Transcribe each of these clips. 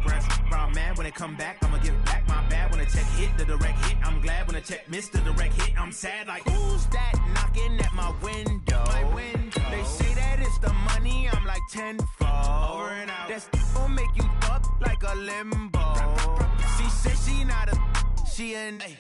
breath. Round man, when it come back, I'ma give back my bad. When the check hit, the direct hit, I'm glad. When the check missed, the direct hit, I'm sad. Like, who's that knocking at my window? They say that it's the money, I'm like tenfold. Over and out. That's gon' make you fuck like a limbo. She said she not a, she an A.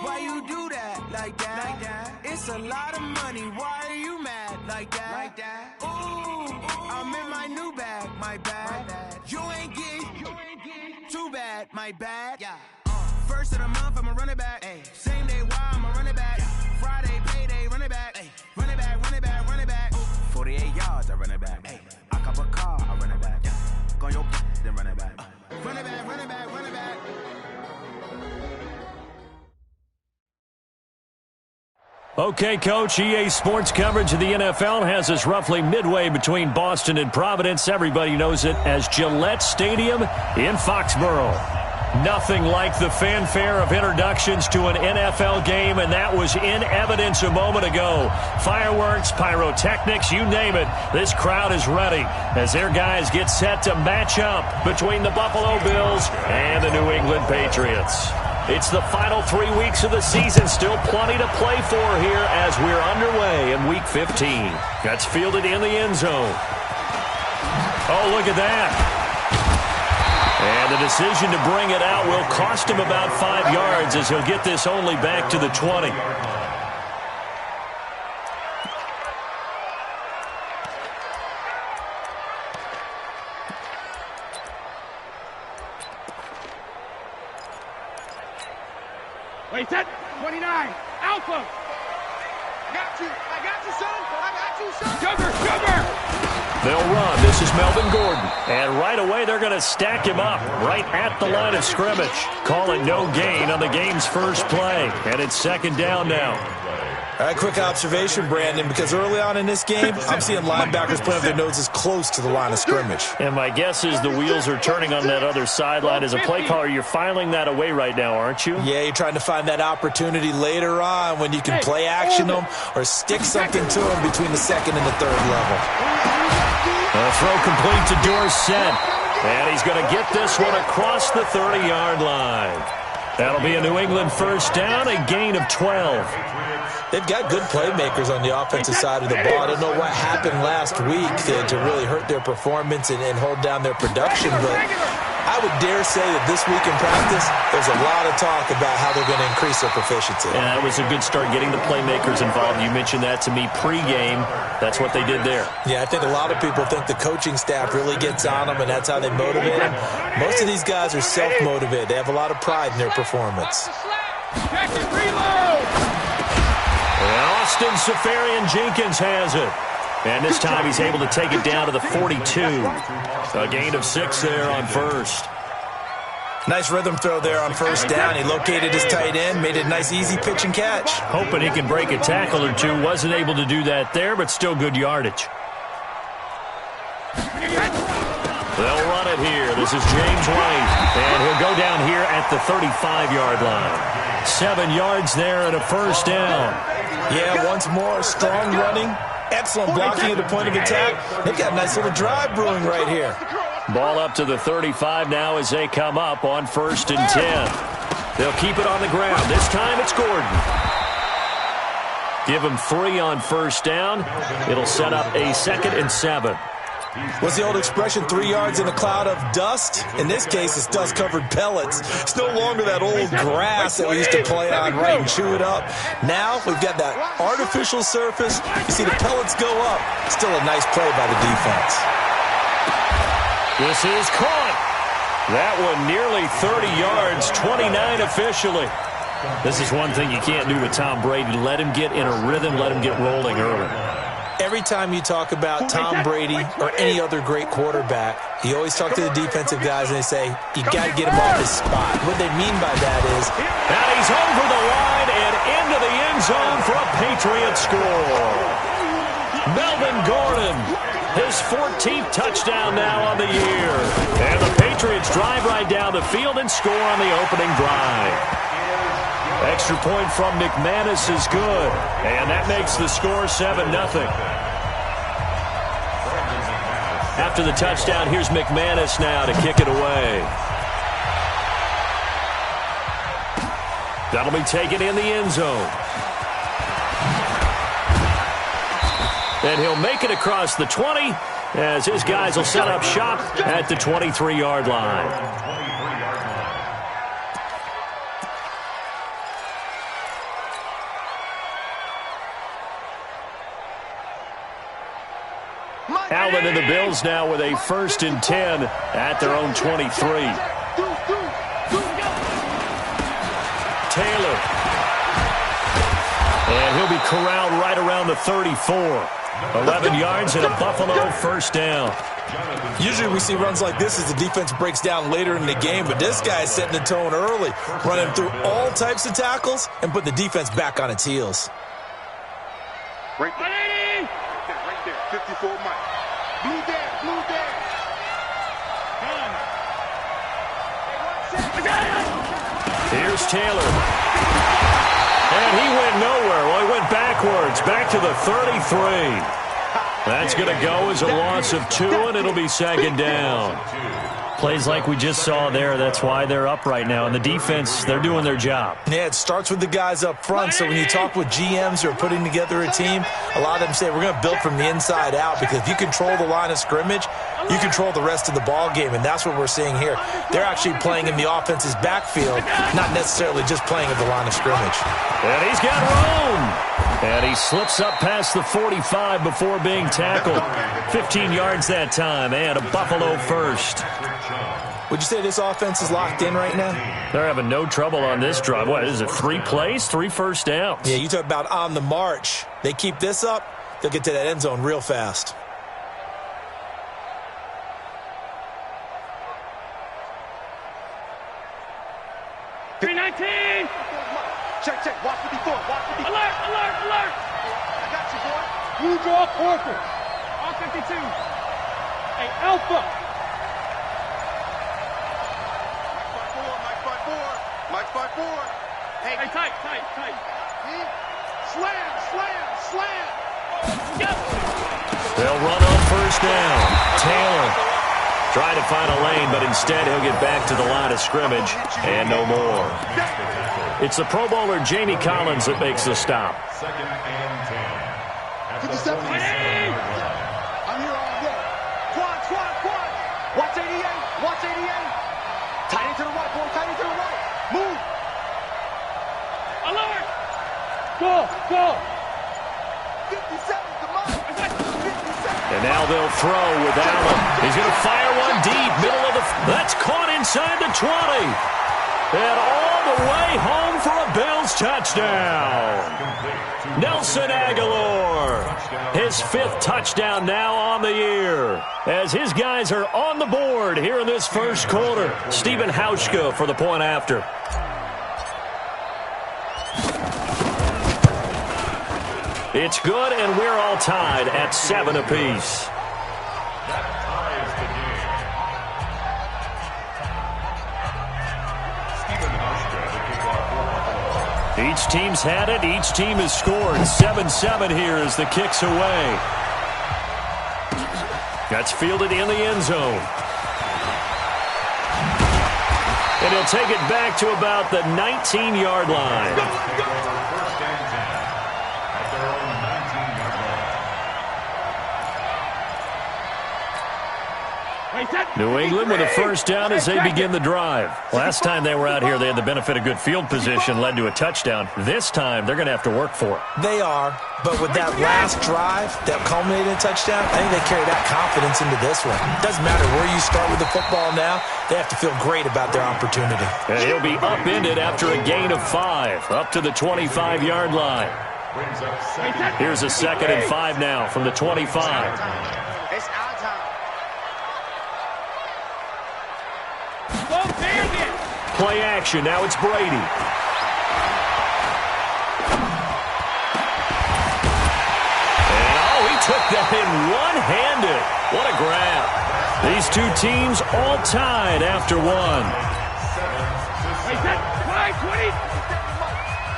Why you do that like that? It's a lot of money. Why are you mad like that? Ooh, I'm in my new bag, my bad. You ain't getting too bad, my bad. Yeah. First of the month, I'ma run it back. Ay. Same day, why I'ma run it back. Friday, payday, run it back. Ay. Run it back, run it back, run it back. 48 yards, I run it back. Ay. I cop a car, I run it back. Yeah. Go your then run it back. Run it back, run it back, run it back. Okay, Coach, EA Sports coverage of the NFL has us roughly midway between Boston and Providence. Everybody knows it as Gillette Stadium in Foxborough. Nothing like the fanfare of introductions to an NFL game, and that was in evidence a moment ago. Fireworks, pyrotechnics, you name it. This crowd is ready as their guys get set to match up between the Buffalo Bills and the New England Patriots. It's the final 3 weeks of the season. Still plenty to play for here as we're underway in Week 15. That's fielded in the end zone. Oh, look at that. And the decision to bring it out will cost him about 5 yards as he'll get this only back to the 20. Wait, set. 29. Alpha. I got you, son. Sugar. They'll run. This is Melvin Gordon. And right away, they're going to stack him up right at the line of scrimmage. Calling no gain on the game's first play. And it's second down now. All right, quick observation, Brandon, because early on in this game, I'm seeing linebackers playing with their noses close to the line of scrimmage. And my guess is the wheels are turning on that other sideline. As a play caller, you're filing that away right now, aren't you? Yeah, you're trying to find that opportunity later on when you can play action them or stick something to them between the second and the third level. A throw complete to Dorsett. And he's going to get this one across the 30-yard line. That'll be a New England first down, a gain of 12. They've got good playmakers on the offensive side of the ball. I don't know what happened last week to really hurt their performance and hold down their production, but I would dare say that this week in practice, there's a lot of talk about how they're going to increase their proficiency. Yeah, it was a good start getting the playmakers involved. You mentioned that to me pregame. That's what they did there. Yeah, I think a lot of people think the coaching staff really gets on them, and that's how they motivate them. Most of these guys are self-motivated. They have a lot of pride in their performance. And Austin Seferian-Jenkins has it. And this time he's able to take it down to the 42. A gain of 6 there on first. Nice rhythm throw there on first down. He located his tight end, made it a nice easy pitch and catch. Hoping he can break a tackle or two. Wasn't able to do that there, but still good yardage. They'll run it here. This is James White. And he'll go down here at the 35-yard line. 7 yards there and a first down. Yeah, once more, strong running. Excellent blocking at the point of attack. They've got a nice little drive brewing right here. Ball up to the 35 now as they come up on 1st and 10. They'll keep it on the ground. This time it's Gordon. Give him 3 on first down. It'll set up a 2nd and 7. What's the old expression, 3 yards in a cloud of dust? In this case, it's dust-covered pellets. It's no longer that old grass that we used to play on, right, and chew it up. Now we've got that artificial surface. You see the pellets go up. Still a nice play by the defense. This is caught. That one nearly 30 yards, 29 officially. This is one thing you can't do with Tom Brady. Let him get in a rhythm, let him get rolling early. Every time you talk about Tom Brady or any other great quarterback, you always talk to the defensive guys and they say, you got to get him off his spot. What they mean by that is... And he's over the line and into the end zone for a Patriot score. Melvin Gordon, his 14th touchdown now on the year. And the Patriots drive right down the field and score on the opening drive. Extra point from McManus is good, and that makes the score 7-0. After the touchdown, here's McManus now to kick it away. That'll be taken in the end zone. And he'll make it across the 20 as his guys will set up shop at the 23-yard line. Allen and the Bills now with a 1st and 10 at their own 23. Taylor. And he'll be corralled right around the 34. 11 yards and a Buffalo 1st down. Usually we see runs like this as the defense breaks down later in the game, but this guy is setting the tone early, running through all types of tackles and putting the defense back on its heels. Right there, 54 Mike. Blue there. Here's Taylor. And he went nowhere. Well, he went backwards, back to the 33. That's going to go as a loss of 2, and it'll be 2nd down. Plays like we just saw there. That's why they're up right now. And the defense, they're doing their job. Yeah, it starts with the guys up front. So when you talk with GMs who are putting together a team, a lot of them say we're going to build from the inside out, because if you control the line of scrimmage, you control the rest of the ball game, and that's what we're seeing here. They're actually playing in the offense's backfield, not necessarily just playing at the line of scrimmage. And he's got room. And he slips up past the 45 before being tackled. 15 yards that time, and a Buffalo 1st. Would you say this offense is locked in right now? They're having no trouble on this drive. What is it, 3 plays, 3 first downs? Yeah, you talk about on the march. They keep this up, they'll get to that end zone real fast. Check. Watch 54. Alert. I got you, boy. Blue draw Corker. All 52. Hey, Alpha. Mike 5-4. Hey, tight. Slam. Yep. They'll run on 1st down. Taylor trying to find a lane, but instead he'll get back to the line of scrimmage and no more. It's the Pro Bowler Jamie Collins that makes the stop. 57. I'm here all day. Quad. Watch 88. Tight into the right, boy. Tight into the right. Move. Alert. Go. 57. Come on. 57. And now they'll throw with Allen. He's going to fire one deep, middle of the... That's caught inside the 20. And all the way home for a Bills touchdown. Nelson Aguilar, his 5th touchdown now on the year, as his guys are on the board here in this 1st quarter. Stephen Hauschka for the point after. It's good, and we're all tied at 7 apiece. Each team's had it. Each team has scored. 7-7 here as the kick's away. That's fielded in the end zone. And he'll take it back to about the 19-yard line. New England with a 1st down as they begin the drive. Last time they were out here, they had the benefit of good field position, led to a touchdown. This time, they're going to have to work for it. They are, but with that last drive that culminated in a touchdown, I think they carry that confidence into this one. It doesn't matter where you start with the football now, they have to feel great about their opportunity. And he'll be upended after a gain of 5, up to the 25-yard line. Here's a 2nd and 5 now from the 25. It's our time. Play action. Now it's Brady. And he took that in one-handed. What a grab. These two teams all tied after 1.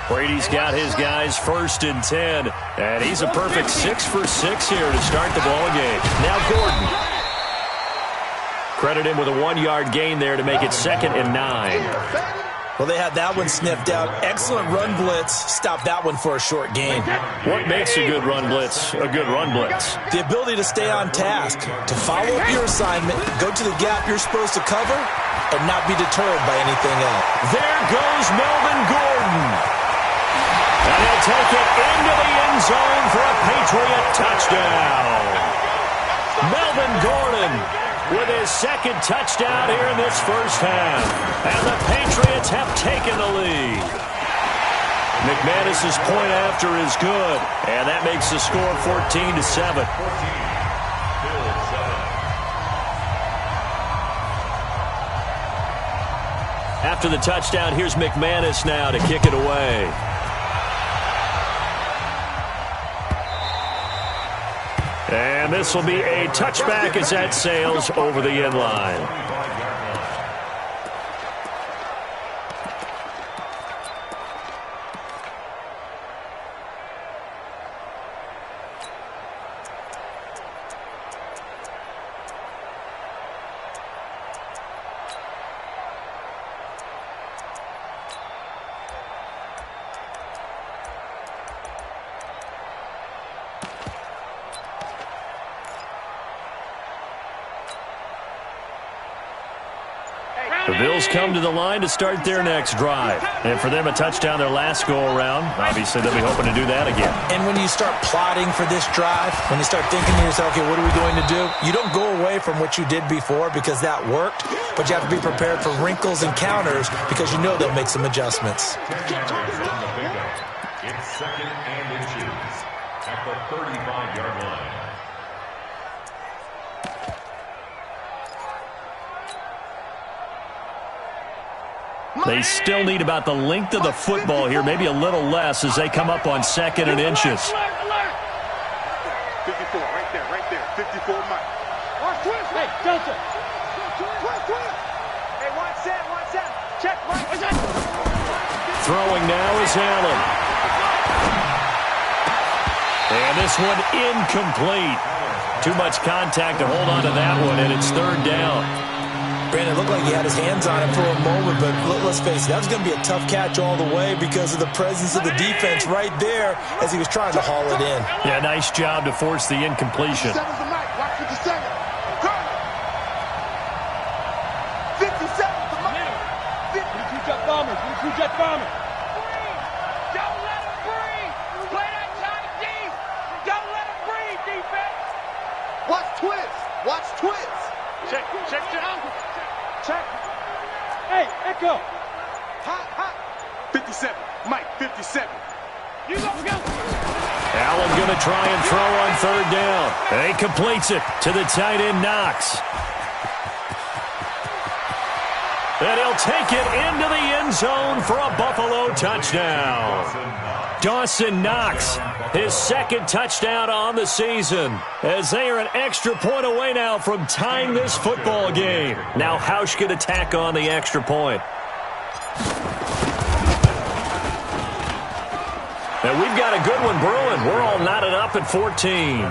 Brady's got his guys 1st and 10. And he's a perfect 6 for 6 here to start the ball game. Now Gordon. Credit him with a 1-yard gain there to make it 2nd and 9. Well, they had that one sniffed out. Excellent run blitz. Stopped that one for a short gain. What makes a good run blitz a good run blitz? The ability to stay on task, to follow up your assignment, go to the gap you're supposed to cover, and not be deterred by anything else. There goes Melvin Gordon. And he'll take it into the end zone for a Patriot touchdown. Melvin Gordon with his 2nd touchdown here in this first half. And the Patriots have taken the lead. McManus's point after is good. And that makes the score 14-7. After the touchdown, here's McManus now to kick it away. And this will be a touchback as that sails over the end line. The Bills come to the line to start their next drive. And for them, a touchdown their last go-around. Obviously, they'll be hoping to do that again. And when you start plotting for this drive, when you start thinking to yourself, okay, what are we going to do? You don't go away from what you did before because that worked, but you have to be prepared for wrinkles and counters because you know they'll make some adjustments. It's 2nd and inches at the 35-yard line. They still need about the length of the football here, maybe a little less as they come up on 2nd and inches. 54, right there, 54, Mike. Hey, Delta. Hey, one set. Check, Mike. Throwing now is Allen. And this one incomplete. Too much contact to hold on to that one, and it's 3rd down. Brandon, it looked like he had his hands on it for a moment, but let's face it, that was going to be a tough catch all the way because of the presence of the defense right there as he was trying to haul it in. Yeah, nice job to force the incompletion. 57's the mic. Watch 57. 57's the mic. 22-jet bomber. 22-jet bomber. Don't let him breathe. Play that tight deep. Don't let him breathe, defense. Watch twist. Check. Check. Hey, Echo. Hot. 57. Mike, 57. You go. Allen going to try and throw on 3rd down. And he completes it to the tight end, Knox. And he'll take it into the end zone for a Buffalo touchdown. Dawson Knox, his 2nd touchdown on the season, as they are an extra point away now from tying this football game. Now Hausch could attack on the extra point. And we've got a good one brewing. We're all knotted up at 14.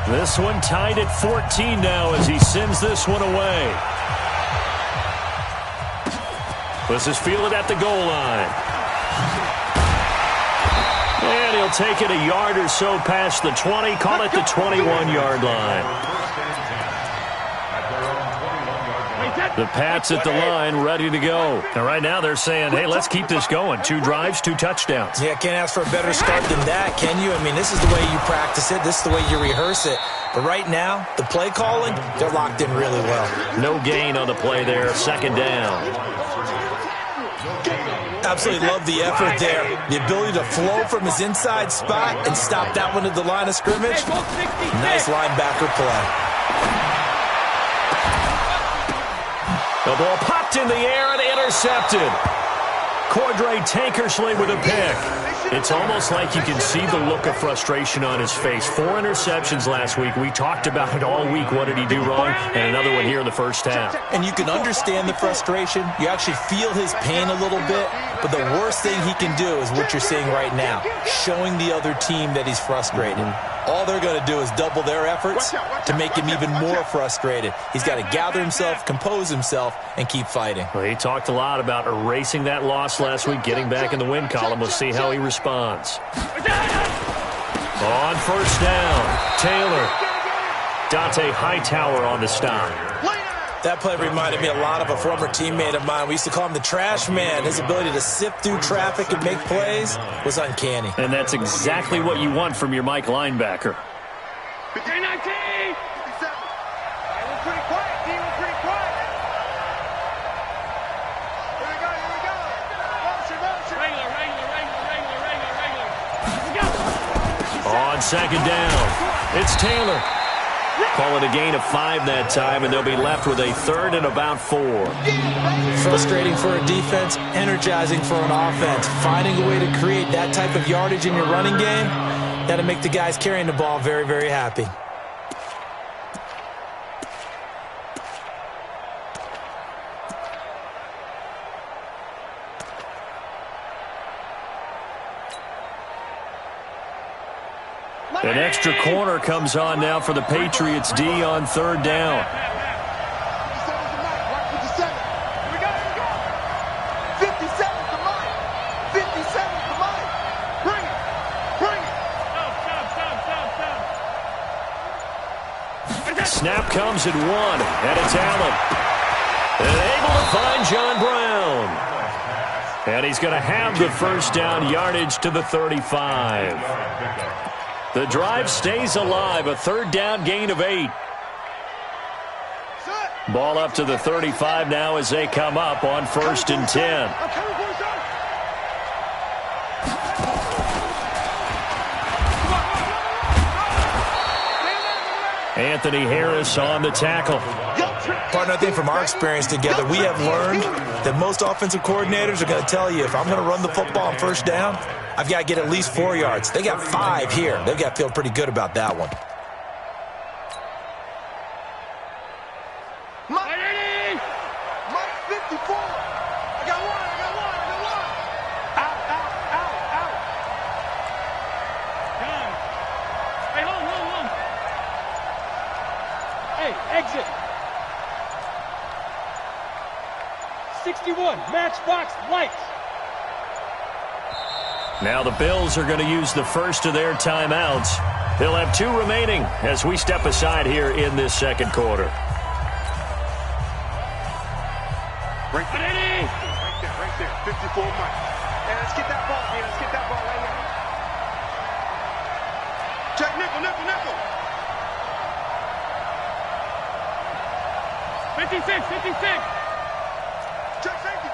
This one tied at 14 now as he sends this one away. This is fielded at the goal line. And he'll take it a yard or so past the 20, call it the 21-yard line. The Pats at the line, ready to go. And right now they're saying, hey, let's keep this going. 2 drives, 2 touchdowns. Yeah, can't ask for a better start than that, can you? I mean, this is the way you practice it. This is the way you rehearse it. But right now, the play calling, they're locked in really well. No gain on the play there, 2nd down. Absolutely love the effort there. The ability to flow from his inside spot and stop that one at the line of scrimmage. Nice linebacker play. The ball popped in the air and intercepted. Cordray Tankersley with a pick. It's almost like you can see the look of frustration on his face. 4 interceptions last week. We talked about it all week. What did he do wrong? And another one here in the first half. And you can understand the frustration. You actually feel his pain a little bit. But the worst thing he can do is what you're seeing right now, showing the other team that he's frustrated. All they're going to do is double their efforts to make him even more frustrated. He's got to gather himself, compose himself, and keep fighting. Well, he talked a lot about erasing that loss last week, getting back in the win column. We'll see how he responds. On first down, Taylor. Dante Hightower on the stop. That play reminded me a lot of a former teammate of mine. We used to call him the trash man. His ability to sift through traffic and make plays was uncanny. And that's exactly what you want from your Mike linebacker. 19! 57. We're pretty quiet, D. We're pretty quiet. Here we go, here we go. Motion, motion. Regular. On second down, it's Taylor. Call it a gain of 5 that time, and they'll be left with a 3rd and about 4. Frustrating for a defense, energizing for an offense. Finding a way to create that type of yardage in your running game, that'll make the guys carrying the ball very, very happy. An extra corner comes on now for the Patriots D on 3rd down. 57. Here we go, here we go. 57's the line. 57's the line. Bring it. Bring it. Snap comes at 1, and it's Allen. And able to find John Brown. And he's going to have the first down yardage to the 35. The drive stays alive, a 3rd down gain of 8. Ball up to the 35 now as they come up on 1st and 10. Anthony Harris on the tackle. Partner, I think from our experience together, we have learned that most offensive coordinators are going to tell you, if I'm going to run the football on 1st down, I've got to get at least 4 yards. They got 5 here. They've got to feel pretty good about that one. Mike 54. I got one. Out. Hey, hold. Hey, exit. 61, matchbox lights. Now the Bills are going to use the first of their timeouts. They'll have 2 remaining as we step aside here in this 2nd quarter. Right there, 54 Mike. Hey, let's get that ball, man. Let's get that ball right here. Check nickel. 56.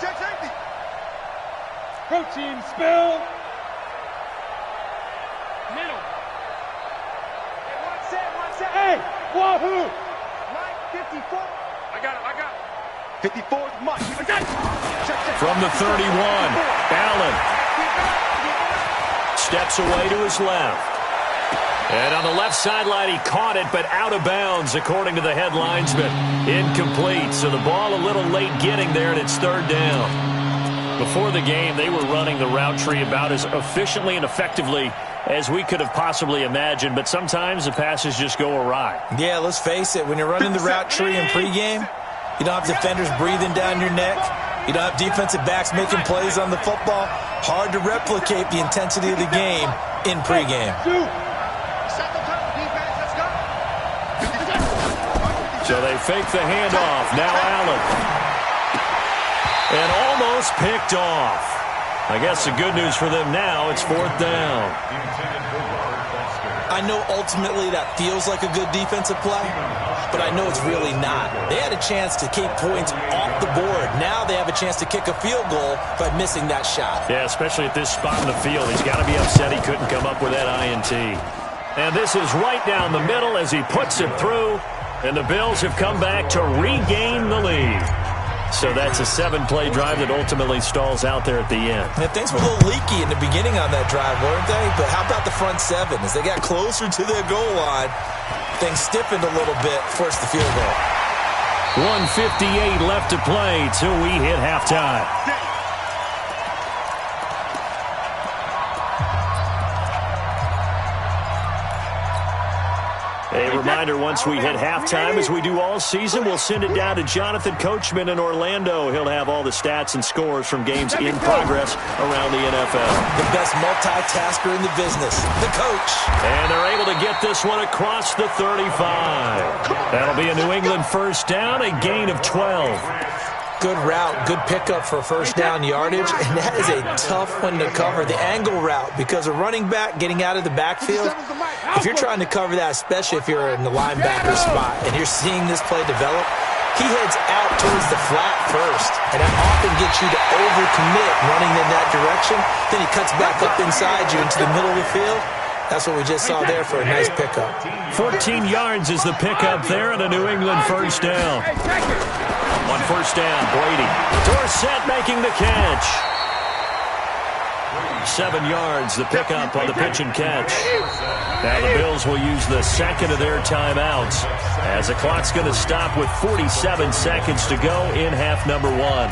Check safety. Protein spill. Middle. Hey, one set. Hey, wahoo. Mike 54. I got it. 54's Mike. From the 31, Allen steps away to his left. And on the left sideline, he caught it, but out of bounds, according to the head linesman. Incomplete, so the ball a little late getting there, and it's 3rd down. Before the game, they were running the route tree about as efficiently and effectively as we could have possibly imagined, but sometimes the passes just go awry. Yeah, let's face it, when you're running the route tree in pregame, you don't have defenders breathing down your neck. You don't have defensive backs making plays on the football. Hard to replicate the intensity of the game in pregame. So they fake the handoff. Now Allen. And almost picked off. I guess the good news for them now, it's 4th down. I know ultimately that feels like a good defensive play, but I know it's really not. They had a chance to keep points off the board. Now they have a chance to kick a field goal by missing that shot. Yeah, especially at this spot in the field. He's got to be upset he couldn't come up with that INT. And this is right down the middle as he puts it through. And the Bills have come back to regain the lead. So that's a 7-play drive that ultimately stalls out there at the end. And things were a little leaky in the beginning on that drive, weren't they? But how about the front 7? As they got closer to their goal line, things stiffened a little bit, forced the field goal. 1:58 left to play till we hit halftime. A reminder, once we hit halftime, as we do all season, we'll send it down to Jonathan Coachman in Orlando. He'll have all the stats and scores from games in progress around the NFL. The best multitasker in the business, the coach. And they're able to get this one across the 35. That'll be a New England first down, a gain of 12. Good route, good pickup for first down yardage, and that is a tough one to cover, the angle route, because a running back getting out of the backfield, if you're trying to cover that, especially if you're in the linebacker spot and you're seeing this play develop, he heads out towards the flat first, and that often gets you to overcommit running in that direction. Then he cuts back up inside you into the middle of the field. That's what we just saw there for a nice pickup. 14 yards is the pickup there, and a New England first down. On first down, Brady. Dorsett making the catch. 7 yards, the pickup on the pitch and catch. Now the Bills will use the second of their timeouts as the clock's going to stop with 47 seconds to go in half number 1.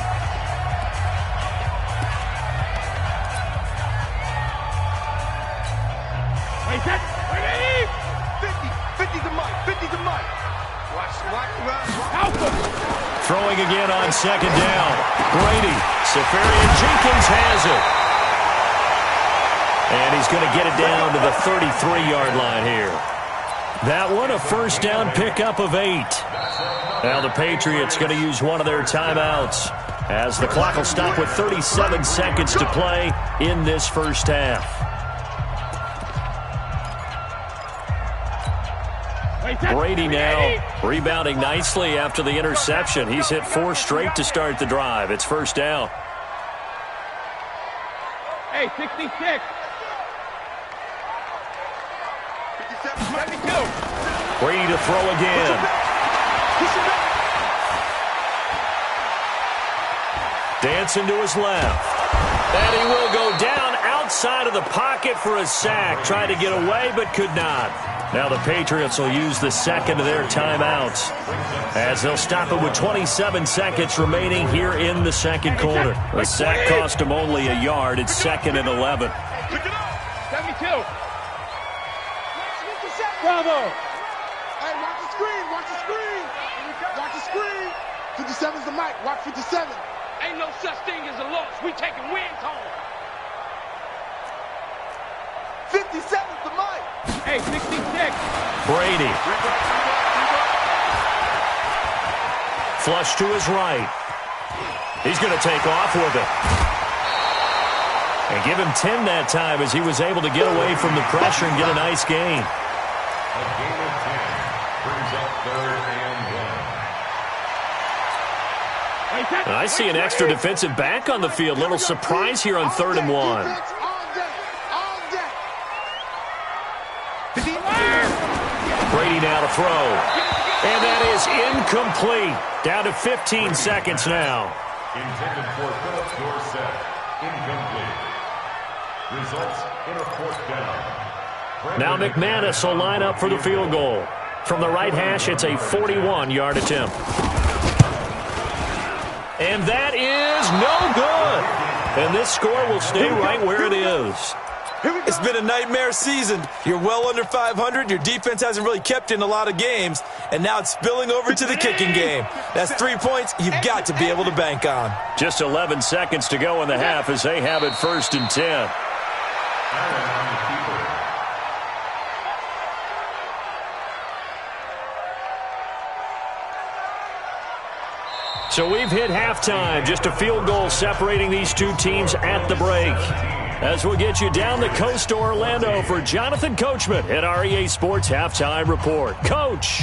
Throwing again on second down. Brady. Safarian Jenkins has it. And he's going to get it down to the 33-yard line here. That one, a first down pickup of 8. Now the Patriots going to use one of their timeouts as the clock will stop with 37 seconds to play in this first half. Brady now rebounding nicely after the interception. He's hit 4 straight to start the drive. It's first down. Hey, 66. 72. Brady to throw again. Dancing to his left. And he will go down outside of the pocket for a sack. Tried to get away but could not. Now the Patriots will use the second of their timeouts as they'll stop it with 27 seconds remaining here in the second quarter. The sack cost him only a yard. It's 2nd and 11. 72. Bravo. Hey, watch the screen. Watch the screen. Watch the screen. 57's the mic. Watch 57. Ain't no such thing as a loss. We taking wins home. 57's the mic. Hey, 66. Brady. Flush to his right. He's going to take off with it. And give him 10 that time as he was able to get away from the pressure and get a nice gain. A gain of 10 brings up 3rd and 1. And I see an extra defensive back on the field. Little surprise here on 3rd and 1. Brady now to throw. And that is incomplete. Down to 15 seconds now. Intended for Philip Dorsett. Incomplete. Results in a 4th down. Now McManus will line up for the field goal. From the right hash, it's a 41-yard attempt. And that is no good. And this score will stay right where it is. It's been a nightmare season. You're well under 500. Your defense hasn't really kept in a lot of games. And now it's spilling over to the kicking game. That's 3 points you've got to be able to bank on. Just 11 seconds to go in the half as they have it 1st and 10. So we've hit halftime. Just a field goal separating these two teams at the break. As we'll get you down the coast to Orlando for Jonathan Coachman at our EA Sports Halftime Report. Coach.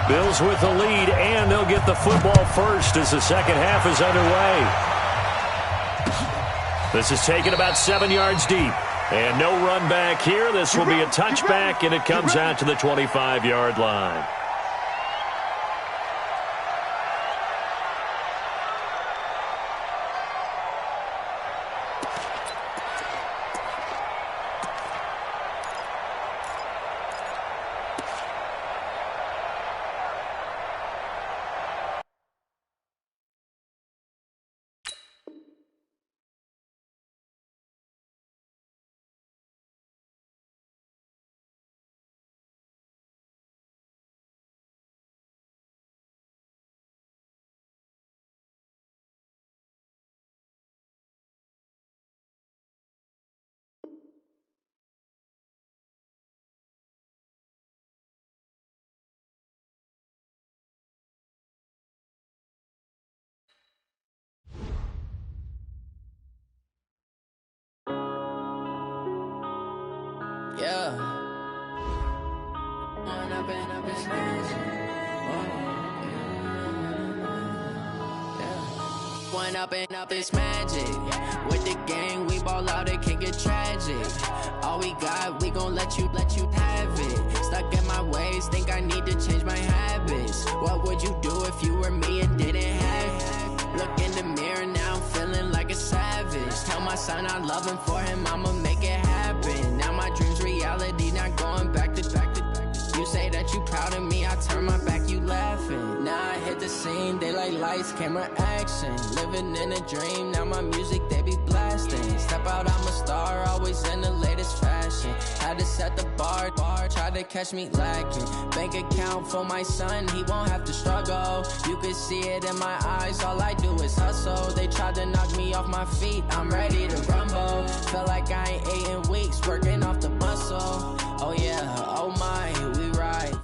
Bills with the lead, and they'll get the football first as the second half is underway. This is taken about 7 yards deep. And no run back here. This will be a touchback, and it comes out to the 25-yard line. Yeah. One up and up is magic. With the gang, we ball out, it can get tragic. All we got, we gon' let you have it. Stuck in my ways, think I need to change my habits. What would you do if you were me and didn't have it? Look in the mirror, now I'm feeling like a savage. Tell my son I love him, for him I'ma make it happen. Now my dream's reality, not going back to. You say that you proud of me, I turn my back, you laughing. Now I hit the scene, they like lights, camera, action. Living in a dream, now my music, they be blasting. Step out, I'm a star, always in the latest fashion. Had to set the bar, try to catch me lacking. Bank account for my son, he won't have to struggle. You can see it in my eyes, all I do is hustle. They tried to knock me off my feet, I'm ready to rumble. Felt like I ain't ate in weeks, working off the muscle. Oh yeah, oh my, we ride.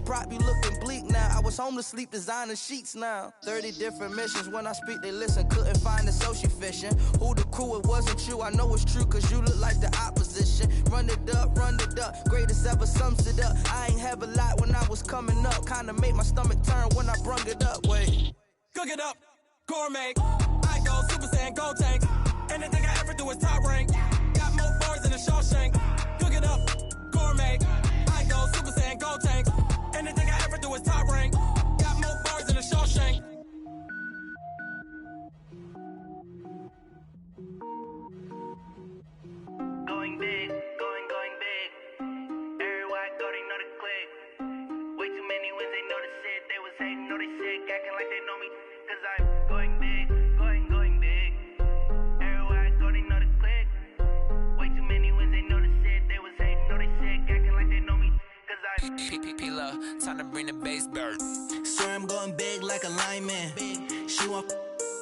prop be looking bleak now. I was homeless, sleep designing sheets now. 30 different missions, when I speak they listen. Couldn't find the social fishing. Who the crew, it wasn't you. I know it's true cause you look like the opposition. Run it up, greatest ever sums it up. I ain't have a lot when I was coming up. Kinda made my stomach turn when I brung it up. Wait. Cook it up, gourmet. I go Super Saiyan, gold tank. Anything I ever do is top rank. Got more bars than a Shawshank. Cook it up, gourmet. I go Super Saiyan, gold tank. Anything I ever do is top rank. Got more bars than a Shawshank. Going big, going big. Everywhere I go, they know the click. Way too many wins, they know the shit. They was hating, know they sick, acting like they know me. Cause I'm going big, going big. Everywhere I go, they know the click. Way too many wins, they know the shit. They was hating, know they sick, acting like they know me. Cause I'm P-P-P-Love, time to bring the bass bird. Swear I'm going big like a lineman. She want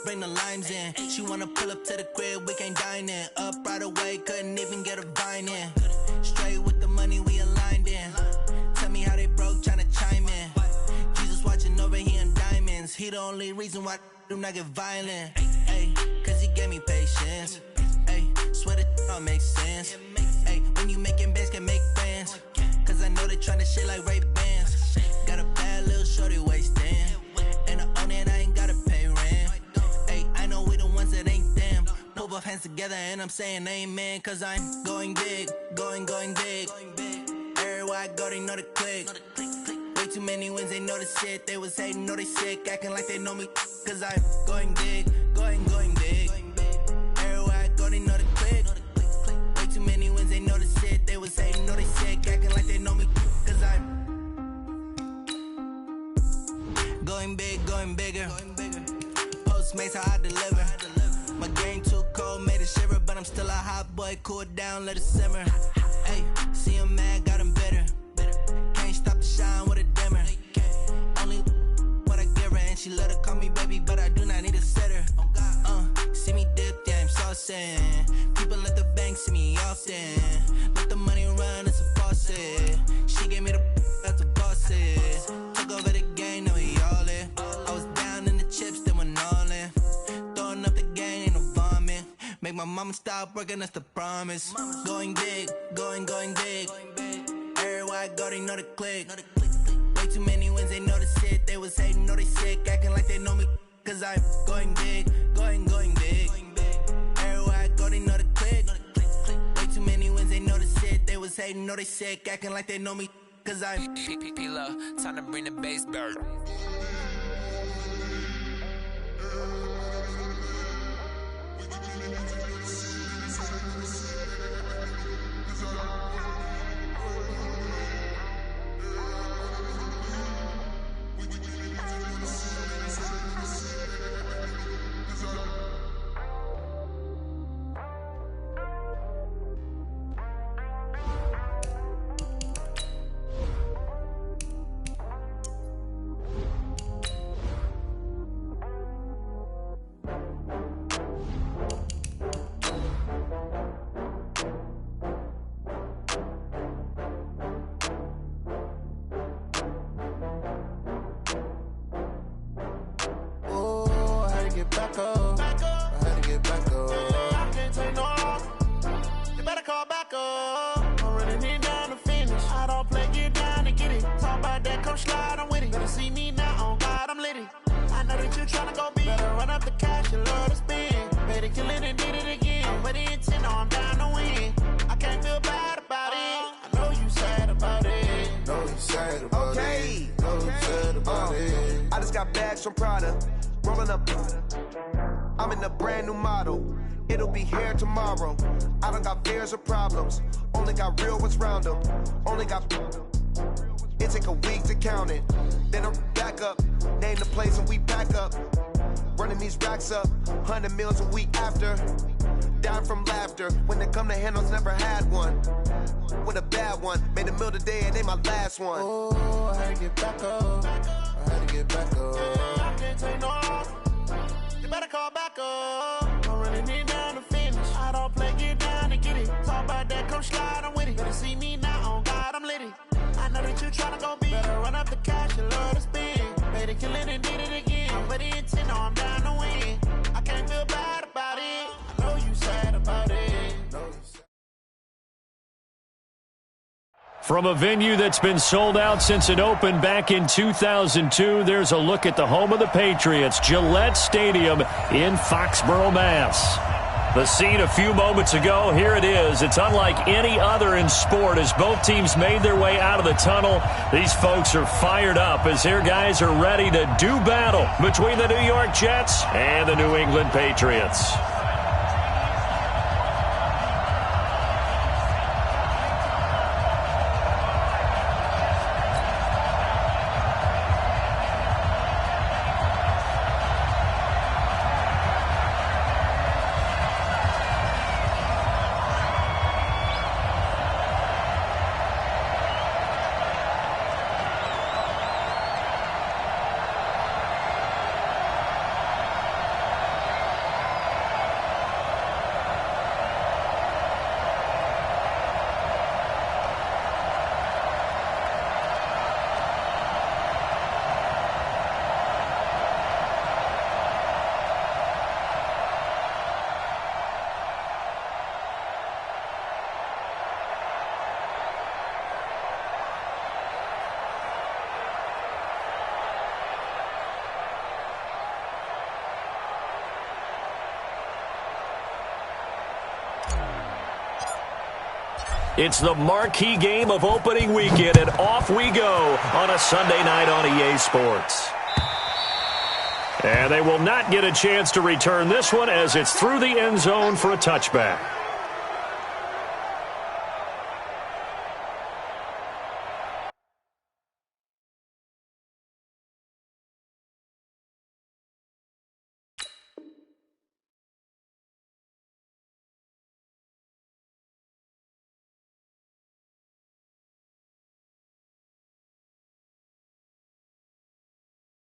bring the limes in. She wanna pull up to the crib, we can't dine in. Up right away, couldn't even get a vine in. Straight with the money we aligned in. Tell me how they broke, tryna chime in. Jesus watching over here in diamonds. He the only reason why I do not get violent. Ay, cause he gave me patience. Ay, swear that all makes sense. Ay, when you making bands, can make friends. Cause I know they tryna shit like Ray-Bans. Got a bad little shorty wasting. And I own it, I ain't gotta pay rent. Ay, I know we the ones that ain't them. Pull both hands together and I'm saying amen. Cause I'm going big, going big. Everywhere I go, they know the click. Way too many wins, they know the shit. They was hating, know they sick, acting like they know me. Cause I'm going big, going big. Everywhere I go, they know the click. Way too many wins, they know the shit. They was hating, know they sick, acting like they know me. Cause I'm going big, going bigger. Postmates, how I deliver. My game too cold, made it shiver. But I'm still a hot boy, cool it down, let it simmer. Hey, see him mad, got him bitter. Can't stop the shine with a dimmer. Only what I give her, and she let her call me baby, but I do not need a sitter. See me dip, yeah, I'm saucing. People at the bank see me often. Let the money run, it's a faucet. She gave me the that's a bosses. Took over the game, now we all in. I was down in the chips, then went all in. Throwing up the game, ain't no vomit. Make my mama stop working, that's the promise. Going big, going big. Everywhere I go, they know the click. Way too many wins, they know the shit. They was hating, know they sick, acting like they know me. Cause I'm going big, going big. Everywhere I go, they know the click. Way too many wins, they know the shit. They was hating, know they sick, acting like they know me. Cause I'm P-P-P-Love, time to bring the bass bird. From Prada, rolling up. I'm in a brand new model. It'll be here tomorrow. I don't got fears or problems. Only got real ones round them. Only got. It take a week to count it. Then I'm back up. Name the place and we pack up. Running these racks up. 100 meals a week after. Down from laughter. When they come to handles, never had one. With a bad one. Made a meal today and they my last one. Oh, I had to get back up. I had to get back up. I can't take no loss. You better call back up. I'm running it down to finish. I don't play, get down and get it. Talk about that, come slide, I'm with it. Better see me now, on God, I'm litty. I know that you tryna go be. Better run up the she love to spin. Made it killing and did it again. I'm with the intent, no, I'm down to win. I can't feel bad about it. I know you sad about it. From a venue that's been sold out since it opened back in 2002, there's a look at the home of the Patriots, Gillette Stadium in Foxborough, Mass. The scene a few moments ago, here it is. It's unlike any other in sport as both teams made their way out of the tunnel. These folks are fired up as their guys are ready to do battle between the New York Jets and the New England Patriots. It's the marquee game of opening weekend, and off we go on a Sunday night on EA Sports. And they will not get a chance to return this one as it's through the end zone for a touchback.